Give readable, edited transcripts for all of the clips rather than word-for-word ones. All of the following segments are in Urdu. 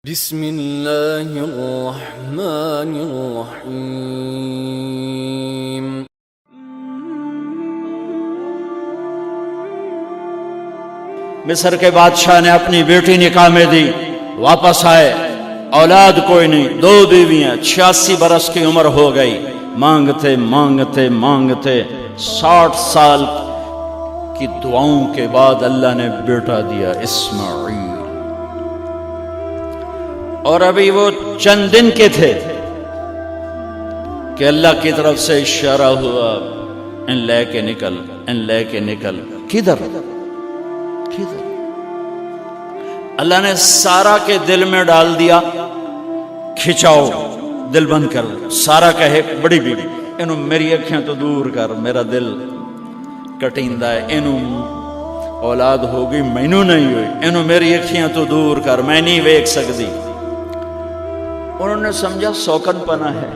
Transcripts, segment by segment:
بسم اللہ الرحمن الرحیم۔ مصر کے بادشاہ نے اپنی بیٹی نکاح میں دی، واپس آئے، اولاد کوئی نہیں، 2 بیویاں، 86 برس کی عمر ہو گئی، مانگتے مانگتے مانگتے 60 سال کی دعاؤں کے بعد اللہ نے بیٹا دیا، اسماعیل۔ اور ابھی وہ چند دن کے تھے کہ اللہ کی طرف سے اشارہ ہوا، ان لے کے نکل، ان لے کے نکل۔ کدھر؟ اللہ نے سارا کے دل میں ڈال دیا، کھچاؤ، دل بند کر۔ سارا کہے بڑی بیوی، انہوں میری اکھیاں تو دور کر، میرا دل کٹیندہ ہے، انہوں اولاد ہوگی مینوں نہیں ہوئی، انہوں میری اکھیاں تو دور کر، میں نہیں ویکھ سکتی۔ انہوں نے سمجھا سوکن پنا ہے،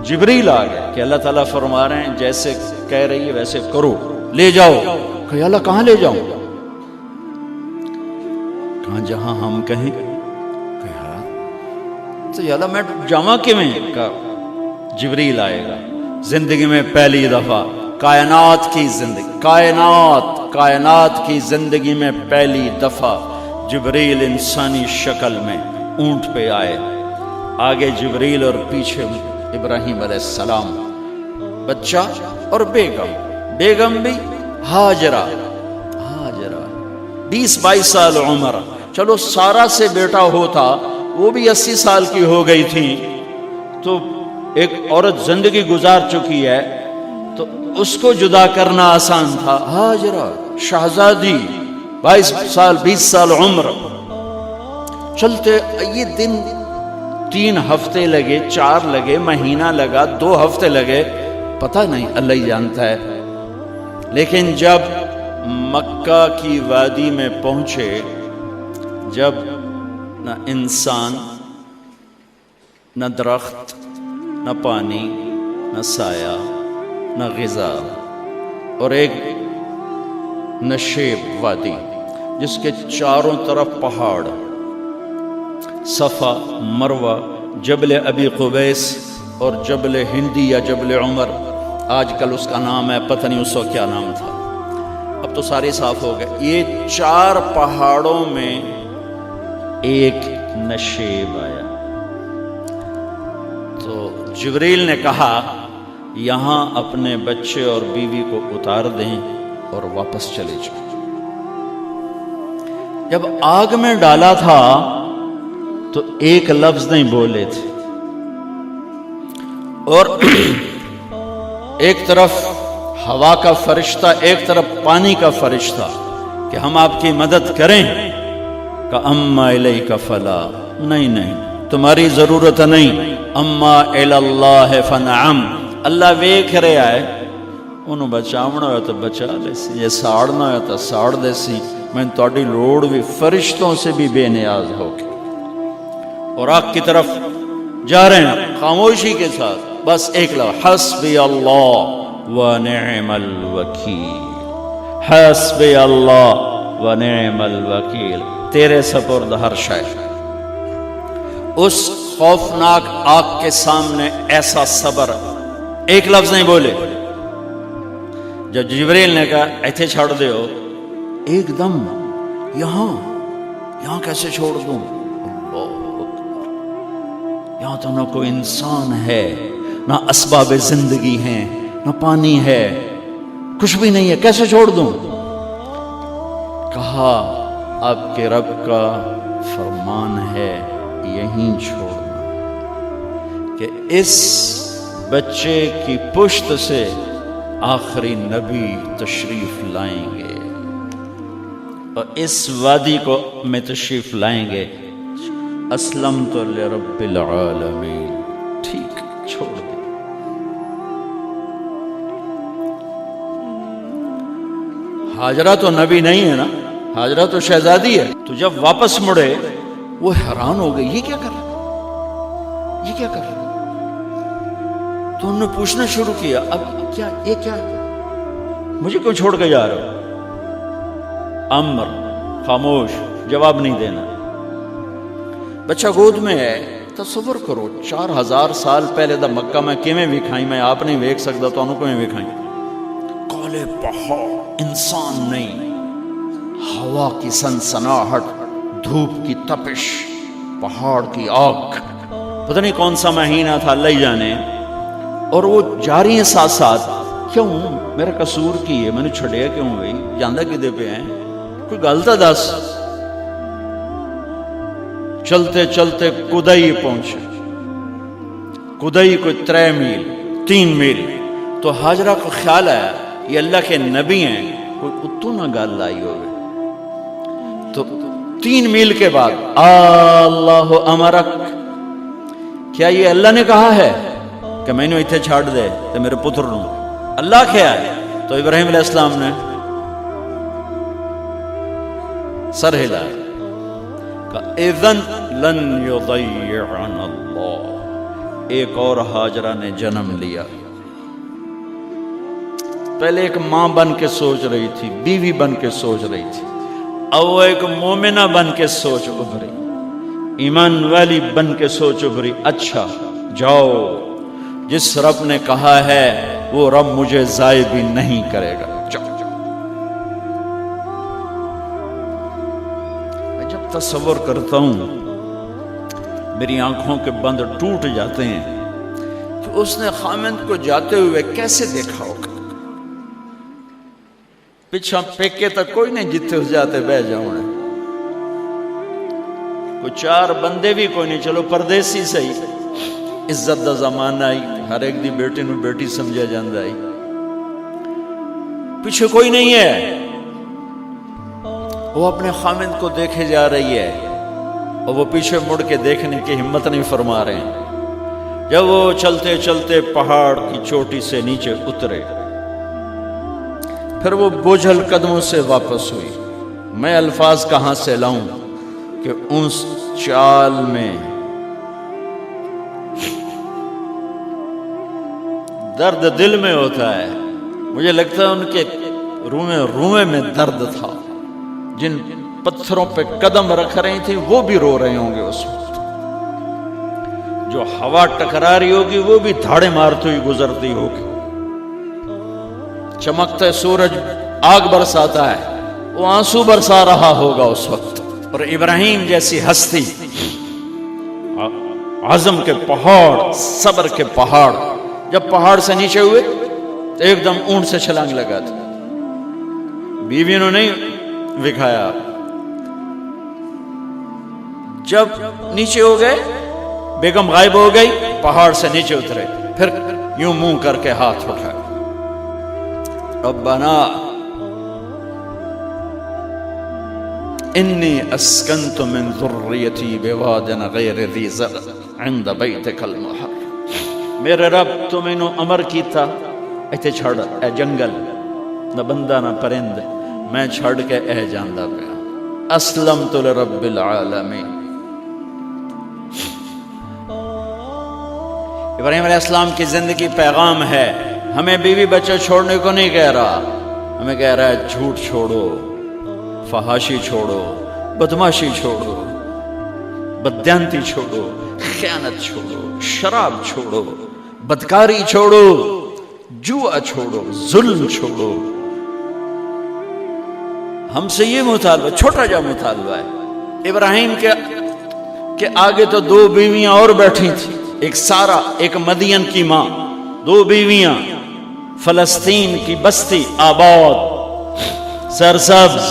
جبریل آ گئے کہ اللہ تعالیٰ فرما رہے ہیں جیسے کہہ رہی ہے ویسے کرو، لے جاؤ۔ کہ اللہ کہاں لے جاؤں؟ کہاں جہاں ہم کہیں۔ تو اللہ میں جامع کیویں؟ کہا جبریل آئے گا، زندگی میں پہلی دفعہ کائنات کی زندگی میں پہلی دفعہ جبریل انسانی شکل میں اونٹ پہ آئے، آگے جبریل اور پیچھے ابراہیم علیہ السلام، بچہ اور بیگم بھی ہاجرہ 20-22 سال عمر۔ چلو سارا سے بیٹا ہوتا، وہ بھی 80 سال کی ہو گئی تھی، تو ایک عورت زندگی گزار چکی ہے تو اس کو جدا کرنا آسان تھا۔ ہاجرہ شہزادی 20 سال عمر۔ چلتے یہ دن 3 ہفتے لگے، 4 لگے، مہینہ لگا، 2 ہفتے لگے، پتہ نہیں، اللہ ہی جانتا ہے۔ لیکن جب مکہ کی وادی میں پہنچے، جب نہ انسان، نہ درخت، نہ پانی، نہ سایہ، نہ غذا، اور ایک نشیب وادی جس کے چاروں طرف پہاڑ، صفا، مروہ، جبل ابی قبیس اور جبل ہندی یا جبل عمر، آج کل اس کا نام ہے، پتہ نہیں اس وقت کیا نام تھا، اب تو سارے صاف ہو گئے۔ یہ 4 پہاڑوں میں ایک نشیب آیا، تو جبریل نے کہا یہاں اپنے بچے اور بیوی کو اتار دیں اور واپس چلے جائیں۔ جب آگ میں ڈالا تھا تو ایک لفظ نہیں بولے تھے، اور ایک طرف ہوا کا فرشتہ، ایک طرف پانی کا فرشتہ کہ ہم آپ کی مدد کریں، کہ اما الیک فلا، نہیں تمہاری ضرورت نہیں، اما اللہ فنعم، اللہ ویکھ رہے آئے، انہوں بچاونا ہوا تو بچا لے سی، یہ ساڑنا ہوا تو ساڑ دے سی، میں تہاڈی لوڑ بھی فرشتوں سے بھی بے نیاز ہو کے۔ اور آگ کی طرف جا رہے ہیں خاموشی کے ساتھ، بس ایک لفظ، حسبی اللہ ونعم الوکیل، حسبی اللہ ونعم الوکیل، تیرے سپرد ہر شے۔ اس خوفناک آگ کے سامنے ایسا صبر، ایک لفظ نہیں بولے۔ جب جبریل نے کہا ایتھے چھوڑ دے ہو، ایک دم یہاں کیسے چھوڑ دوں؟ یہاں تو نہ کوئی انسان ہے، نہ اسباب زندگی ہیں، نہ پانی ہے، کچھ بھی نہیں ہے، کیسے چھوڑ دوں؟ کہا آپ کے رب کا فرمان ہے یہیں چھوڑنا، کہ اس بچے کی پشت سے آخری نبی تشریف لائیں گے اور اس وادی کو میں تشریف لائیں گے۔ اسلمت لرب العالمین، ٹھیک چھوڑ دے۔ ہاجرہ تو نبی نہیں ہے نا، ہاجرہ تو شہزادی ہے۔ تو جب واپس مڑے وہ حیران ہو گئی، یہ کیا کر رہا؟ تو انہوں نے پوچھنا شروع کیا، اب یہ کیا مجھے کیوں چھوڑ کے جا رہے ہو؟ امر، خاموش، جواب نہیں دینا۔ بچہ گود میں ہے. تصور کرو 4000 سال پہلے دا مکہ میں کیویں وکھائی، میں آپ نہیں ویکھ سکدا، تانوں کیویں وکھائی. کالے پہاڑ، انسان نہیں، ہوا کی سنسناہٹ، دھوپ کی تپش، پہاڑ کی آگ. پتہ نہیں کون سا مہینہ تھا، اللہ ہی جانے. اور وہ جاری ہیں ساتھ ساتھ. کیوں؟ میرا قصور کی ہے، میں نے چھڑیا کیوں بھائی؟ جاندہ کدے پہ ہیں؟ کوئی گل تا دس. چلتے چلتے کدئی پہنچے. کدئی کوئی 3 میل 3 میل. تو ہاجرہ کو خیال آیا یہ اللہ کے نبی ہیں، کوئی اتو نہ گل آئی ہوئے. تو 3 میل کے بعد اللہ امرک، کیا یہ اللہ نے کہا ہے کہ میں نے اتنے چھاڑ دے تو میرے پتر نو؟ اللہ کیا ہے؟ تو ابراہیم علیہ السلام نے سر ہلایا، اذن لن یضیعنا اللہ. ایک اور ہاجرہ نے جنم لیا. پہلے ایک ماں بن کے سوچ رہی تھی، بیوی بن کے سوچ رہی تھی، اب وہ ایک مومنہ بن کے سوچ ابھری، ایمان والی بن کے سوچ ابھری. اچھا جاؤ، جس رب نے کہا ہے وہ رب مجھے ضائع بھی نہیں کرے گا. تصور کرتا ہوں میری آنکھوں کے بند ٹوٹ جاتے ہیں کہ اس نے خامند کو جاتے ہوئے کیسے دیکھا ہوگا. پیچھا پیکے تک کوئی نہیں جتے ہو جاتے بہ جاؤں، کوئی 4 بندے بھی کوئی نہیں، چلو پردیسی صحیح. عزت دا زمانہ آئی، ہر ایک دی بیٹی نو بیٹی سمجھا جاندہ آئی. پیچھے کوئی نہیں ہے، وہ اپنے خامند کو دیکھے جا رہی ہے اور وہ پیچھے مڑ کے دیکھنے کی ہمت نہیں فرما رہے ہیں. جب وہ چلتے چلتے پہاڑ کی چوٹی سے نیچے اترے، پھر وہ بوجھل قدموں سے واپس ہوئی. میں الفاظ کہاں سے لاؤں کہ اس چال میں درد دل میں ہوتا ہے. مجھے لگتا ہے ان کے روئے میں درد تھا. جن پتھروں پہ قدم رکھ رہی تھی وہ بھی رو رہے ہوں گے اس وقت. جو ہوا ٹکرا رہی ہوگی وہ بھی دھاڑے مارتی ہوئی گزرتی ہوگی. چمکتا سورج آگ برساتا ہے، وہ آنسو برسا رہا ہوگا اس وقت. اور ابراہیم جیسی ہستی، عزم کے پہاڑ، صبر کے پہاڑ، جب پہاڑ سے نیچے ہوئے تو ایک دم اونٹ سے چھلانگ لگا تھا. بیوی نے نہیں دکھایا. جب نیچے ہو گئے، بیگم غائب ہو گئی، پہاڑ سے نیچے اترے، پھر یوں منہ کر کے ہاتھ اٹھائے. ربنا انی اسکنت من ذریتی بواد غیر ذی زرع عند بیتک المحرم. میرے رب تو میں نے امر کیتا ایتھے چھڑ، اے جنگل نہ بندہ نہ پرند، میں چھڑ کے اے جاندہ پہ اسلمت لرب العالمین. ابراہیم علیہ السلام کی زندگی پیغام ہے. ہمیں بیوی بچے چھوڑنے کو نہیں کہہ رہا، ہمیں کہہ رہا ہے جھوٹ چھوڑو، فحاشی چھوڑو، بدماشی چھوڑو، بددیانتی چھوڑو، خیانت چھوڑو، شراب چھوڑو، بدکاری چھوڑو، جوا چھوڑو، ظلم چھوڑو. ہم سے یہ مطالبہ، چھوٹا جا مطالبہ ہے. ابراہیم کے آگے تو 2 بیویاں اور بیٹھی تھیں، ایک سارا، ایک مدین کی ماں، 2 بیویاں. فلسطین کی بستی آباد، سرسبز.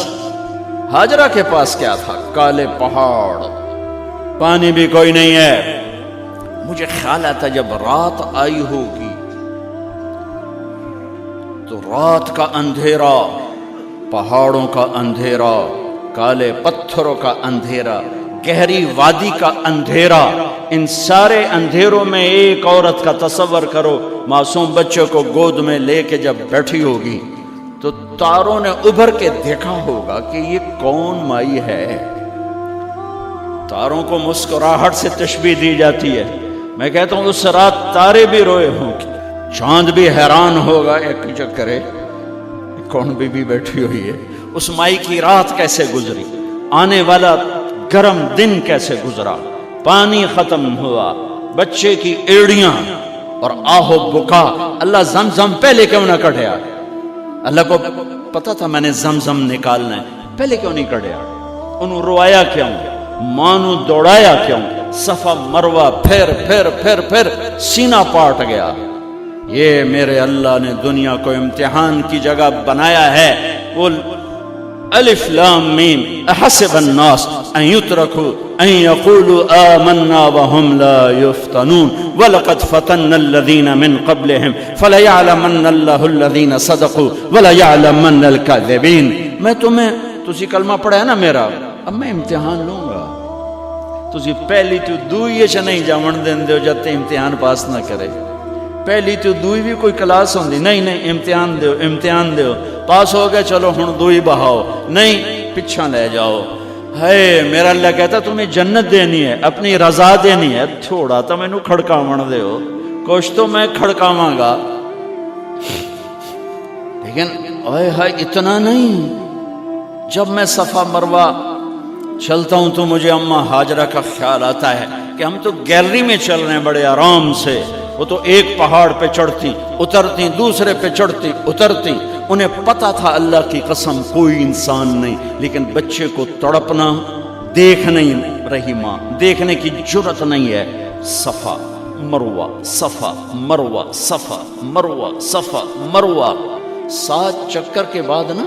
ہاجرہ کے پاس کیا تھا؟ کالے پہاڑ، پانی بھی کوئی نہیں ہے. مجھے خیال آتا جب رات آئی ہوگی تو رات کا اندھیرا، پہاڑوں کا اندھیرا، کالے پتھروں کا اندھیرا، گہری وادی کا اندھیرا، ان سارے اندھیروں میں ایک عورت کا تصور کرو، معصوم بچے کو گود میں لے کے جب بیٹھی ہوگی تو تاروں نے ابھر کے دیکھا ہوگا کہ یہ کون مائی ہے. تاروں کو مسکراہٹ سے تشبیہ دی جاتی ہے. میں کہتا ہوں اس رات تارے بھی روئے ہوں گے، چاند بھی حیران ہوگا، ایک چکرے کون بی بی بیٹھی ہوئی ہے. اس مائی کی رات کیسے گزری، آنے والا گرم دن کیسے گزرا، پانی ختم ہوا، بچے کی ایڑیاں اور آہو بکا، اللہ زمزم پہلے کیوں نہ کڑھیا؟ اللہ کو پتا تھا میں نے زمزم نکالنا ہے، پہلے کیوں نہیں کڑھیا؟ انہوں روایا کیوں؟ مانو دوڑایا کیوں؟ صفا مروہ پھر پھر پھر پھر سینہ پاٹ گیا۔ یہ میرے اللہ نے دنیا کو امتحان کی جگہ بنایا ہے۔ وہ الف لام میم احسب الناس ان يتركوا ان يقولوا آمنا وهم لا يفتنون ولقد فتنا الذين من قبلهم فليعلمن الله الذين صدقوا وليعلمن الكاذبين۔ میں تسی کلمہ پڑھا ہے نا میرا، اب میں امتحان لوں گا۔ تسی پہلی تو دوئی چ نہیں جاون دین دیو جب تے امتحان پاس نہ کرے۔ پہلی تو دوئی بھی کوئی کلاس ہوندی نہیں، امتحان دیو امتحان دیو، پاس ہو گئے چلو ہن دوئی بہاؤ، نہیں پیچھا لے جاؤ۔ ہے میرا اللہ کہتا تمہیں جنت دینی ہے، اپنی رضا دینی ہے، تھوڑا تو مینوں کھڑکاون دیو، کچھ تو میں کھڑکاواں گا، لیکن اوئے ہائے اتنا نہیں۔ جب میں صفا مروہ چلتا ہوں تو مجھے اماں ہاجرہ کا خیال آتا ہے کہ ہم تو گیلری میں چل رہے ہیں بڑے آرام سے، وہ تو ایک پہاڑ پہ چڑھتی اترتی، دوسرے پہ چڑھتی اترتی، انہیں پتا تھا اللہ کی قسم کوئی انسان نہیں، لیکن بچے کو تڑپنا دیکھ نہیں رہی ماں، دیکھنے کی جرت نہیں ہے۔ صفا مروہ صفا مروہ صفا مروہ صفا مروہ، 7 چکر کے بعد نا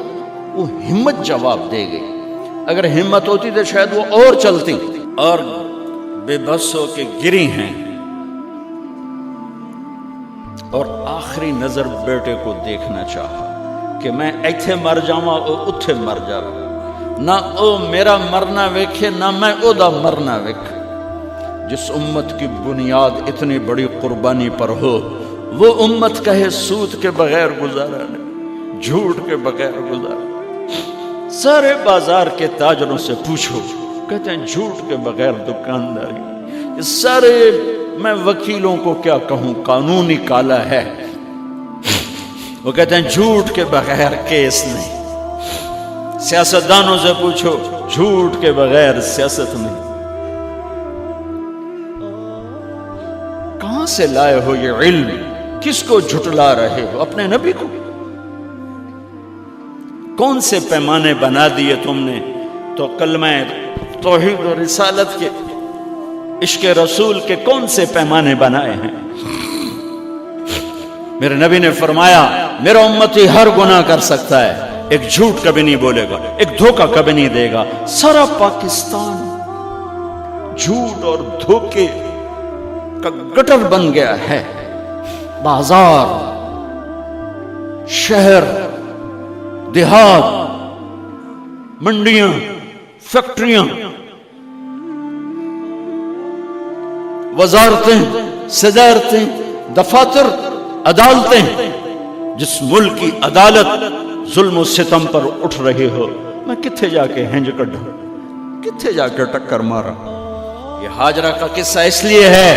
وہ ہمت جواب دے گئی۔ اگر ہمت ہوتی تو شاید وہ اور چلتی، اور بے بس ہو کے گری ہیں، اور آخری نظر بیٹے کو دیکھنا چاہا کہ میں ایتھے مر جاواں او اتھے مر جاواں، نہ او میرا مرنا ویکھے نہ میں او دا مرنا ویکھ۔ جس امت کی بنیاد اتنی بڑی قربانی پر ہو، وہ امت کہے سود کے بغیر گزارا نہیں، جھوٹ کے بغیر گزارا۔ سارے بازار کے تاجروں سے پوچھو، کہتے ہیں جھوٹ کے بغیر دکانداری۔ سارے میں وکیلوں کو کیا کہوں، قانون نکالا ہے، وہ کہتے ہیں جھوٹ کے بغیر کیس نہیں۔ سیاستدانوں سے پوچھو، جھوٹ کے بغیر سیاست نہیں۔ کہاں سے لائے ہو یہ علم؟ کس کو جھٹلا رہے ہو؟ اپنے نبی کو؟ کون سے پیمانے بنا دیے تم نے؟ تو کلمہ توحید و رسالت کے، عشق رسول کے کون سے پیمانے بنائے ہیں؟ میرے نبی نے فرمایا میرا امتی ہر گناہ کر سکتا ہے، ایک جھوٹ کبھی نہیں بولے گا، ایک دھوکہ کبھی نہیں دے گا۔ سارا پاکستان جھوٹ اور دھوکے کا گٹر بن گیا ہے۔ بازار، شہر، دیہات، منڈیاں، فیکٹریاں، وزارتیں، صدارتیں، دفاتر، عدالتیں، جس ملک کی عدالت ظلم و ستم پر اٹھ رہی ہو، میں کتھے جا کے ہنج کڈھوں، کتھے جا کے ٹکر مارا؟ یہ ہاجرہ کا قصہ اس لیے ہے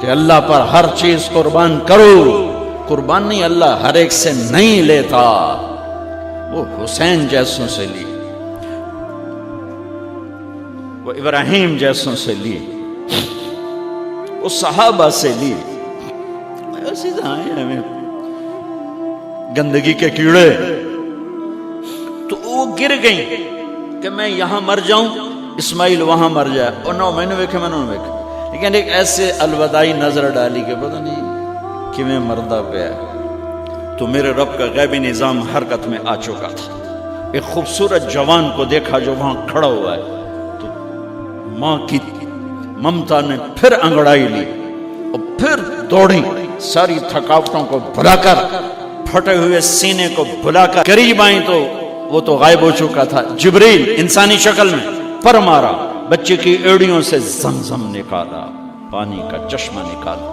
کہ اللہ پر ہر چیز قربان کرو۔ قربان نہیں، اللہ ہر ایک سے نہیں لیتا، وہ حسین جیسوں سے لی، وہ ابراہیم جیسوں سے لی، وہ صحابہ سے لی۔ سیدھا آئے ہمیں گندگی کے کیڑے، تو وہ گر گئیں کہ میں یہاں مر جاؤں، اسماعیل وہاں مر جائے، اور نو میں نے ویکھے میں نے ویکھے، لیکن ایک ایسے الوداعی نظر ڈالی کہ پتہ نہیں کہ میں مردہ پہ ہے۔ تو میرے رب کا غیبی نظام حرکت میں آ چکا تھا۔ ایک خوبصورت جوان کو دیکھا جو وہاں کھڑا ہوا ہے، تو ماں کی ممتا نے پھر انگڑائی لی اور پھر دوڑی، ساری تھکاوٹوں کو بھلا کر، پھٹے ہوئے سینے کو بھلا کر قریب آئیں تو وہ تو غائب ہو چکا تھا۔ جبریل انسانی شکل میں پر مارا، بچے کی ایڑیوں سے زمزم نکالا، پانی کا چشمہ نکالا،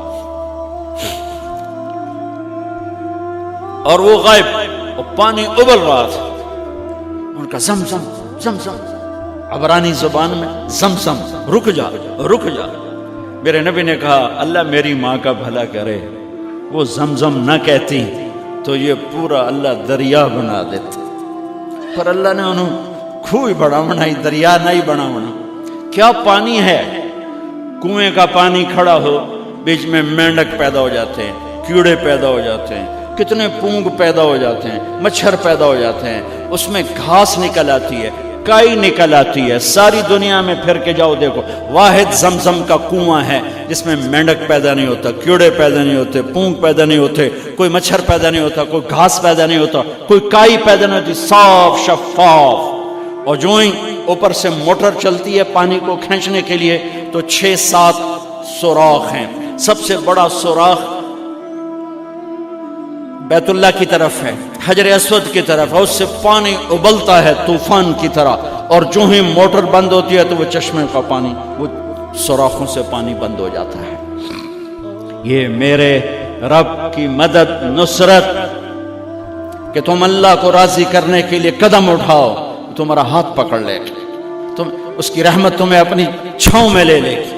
اور وہ غائب، اور پانی ابل رہا تھا۔ ان کا زمزم زمزم، عبرانی زبان میں زمزم، رک جا رک جا۔ میرے نبی نے کہا اللہ میری ماں کا بھلا کرے، وہ زمزم نہ کہتی تو یہ پورا اللہ دریا بنا دیتا، پر اللہ نے انہوں کھوئی بڑا بنائی، دریا نہیں بنا بنا۔ کیا پانی ہے؟ کنویں کا پانی کھڑا ہو، بیچ میں مینڈک پیدا ہو جاتے ہیں، کیڑے پیدا ہو جاتے ہیں، کتنے پونگ پیدا ہو جاتے ہیں، مچھر پیدا ہو جاتے ہیں، اس میں گھاس نکل آتی ہے، کائی نکل آتی ہے، ساری دنیا میں پھر کے جاؤ دیکھو، واحد زمزم کا کنواں ہے جس میں مینڈک پیدا نہیں ہوتا، کیڑے پیدا نہیں ہوتے، پونگ پیدا نہیں ہوتے، کوئی مچھر پیدا نہیں ہوتا، کوئی گھاس پیدا نہیں ہوتا، کوئی کائی پیدا نہیں ہوتی، صاف شفاف. اور جو ہی اوپر سے موٹر چلتی ہے پانی کو کھینچنے کے لیے تو 6-7 سوراخ ہیں. سب سے بڑا سوراخ بیت اللہ کی طرف ہے، حجر اسود کی طرف ہے، اس سے پانی ابلتا ہے طوفان کی طرح، اور جو ہی موٹر بند ہوتی ہے تو وہ چشمے کا پانی، وہ سوراخوں سے پانی بند ہو جاتا ہے. یہ میرے رب کی مدد، نصرت، کہ تم اللہ کو راضی کرنے کے لیے قدم اٹھاؤ، تمہارا ہاتھ پکڑ لے، تم اس کی رحمت تمہیں اپنی چھاؤں میں لے لے گی.